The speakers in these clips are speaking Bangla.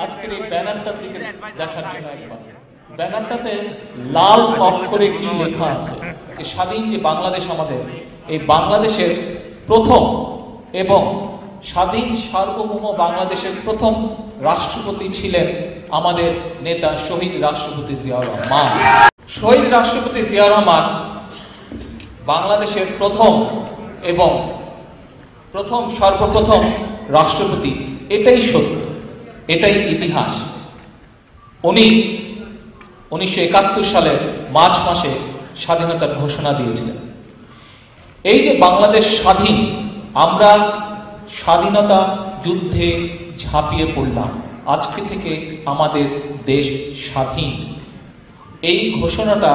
আজকের এই ব্যানারটার দিকে দেখার জন্য একবার ব্যানারটাতে লাল অক্ষরে কি লেখা আছে, যে স্বাধীন যে বাংলাদেশ আমাদের, এই বাংলাদেশের প্রথম এবং স্বাধীন সার্বভৌম বাংলাদেশের প্রথম রাষ্ট্রপতি ছিলেন আমাদের নেতা শহীদ রাষ্ট্রপতি জিয়াউর রহমান। শহীদ রাষ্ট্রপতি জিয়াউর রহমান বাংলাদেশের প্রথম এবং সর্বপ্রথম রাষ্ট্রপতি, এটাই সত্য, এটাই ইতিহাস। উনি 1971 সালের মার্চ মাসে স্বাধীনতার ঘোষণা দিয়েছিলেন। এই যে বাংলাদেশ স্বাধীন, আমরা স্বাধীনতা যুদ্ধে ঝাঁপিয়ে পড়লাম, আজকে থেকে আমাদের দেশ স্বাধীন। এই ঘোষণাটা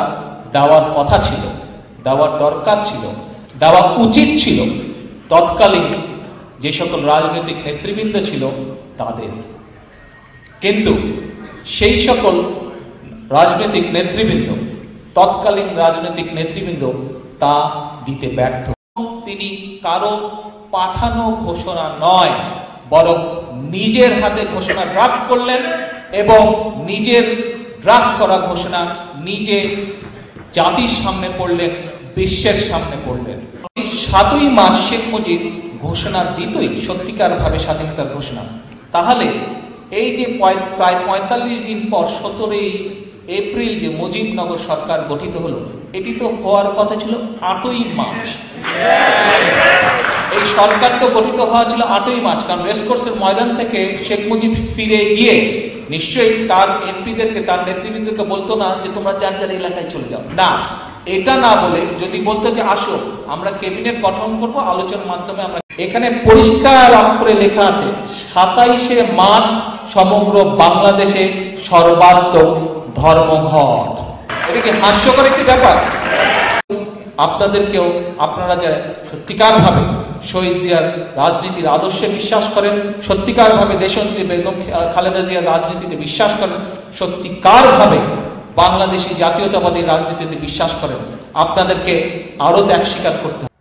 দেওয়ার কথা ছিল, দেওয়ার দরকার ছিল, দেওয়া উচিত ছিল তৎকালীন যে সকল রাজনৈতিক নেতৃবৃন্দ ছিল তাদের। কিন্তু সেই সকল রাজনৈতিক নেতৃবৃন্দ, তৎকালীন রাজনৈতিক নেতৃবৃন্দ তা দিতে ব্যর্থ। তিনি কারো পাঠানো ঘোষণা নয়, বরং নিজের হাতে ঘোষণা ড্রাফট করলেন এবং নিজের ড্রাফট করা ঘোষণা নিজে জাতির সামনে পড়লেন, বিশ্বের সামনে পড়লেন। 7ই মার্চ শেখ মুজিব ঘোষণা দিতই সত্যিকার ভাবে স্বাধীনতার ঘোষণা, তাহলে এই যে প্রায় 45 দিন পর 17ই এপ্রিল যে মুজিবনগর সরকার গঠিত হলো, এটি তো হওয়ার কথা ছিল 8ই মার্চ। এই সরকার তো গঠিত হওয়া ছিল 8ই মার্চ, কারণ রেসকোর্সের ময়দান থেকে শেখ মুজিব ফিরে গিয়ে নিশ্চয়ই তার এমপিদেরকে, তার নেতৃবৃন্দকে বলতো না যে তোমরা যার যার এলাকায় চলে যাও, না, এটা না বলে যদি বলতো যে আসো আমরা ক্যাবিনেট গঠন করব, আলোচনার মাধ্যমে আমরা, এখানে পরিষ্কার অক্ষরে লেখা আছে 27শে মার্চ সমগ্র বাংলাদেশে সর্বাত্মক ধর্মঘট। এটা কি হাস্যকর একটি ব্যাপার? আপনাদেরকেও, আপনারা যারা সত্যিকার ভাবে শহীদ জিয়ার রাজনীতির আদর্শে বিশ্বাস করেন, সত্যিকার ভাবে দেশনেত্রী বেগম খালেদা জিয়ার রাজনীতিতে বিশ্বাস করেন, সত্যিকার ভাবে বাংলাদেশি জাতীয়তাবাদী রাজনীতিতে বিশ্বাস করেন, আপনাদেরকে আরো ত্যাগ স্বীকার করতে হবে।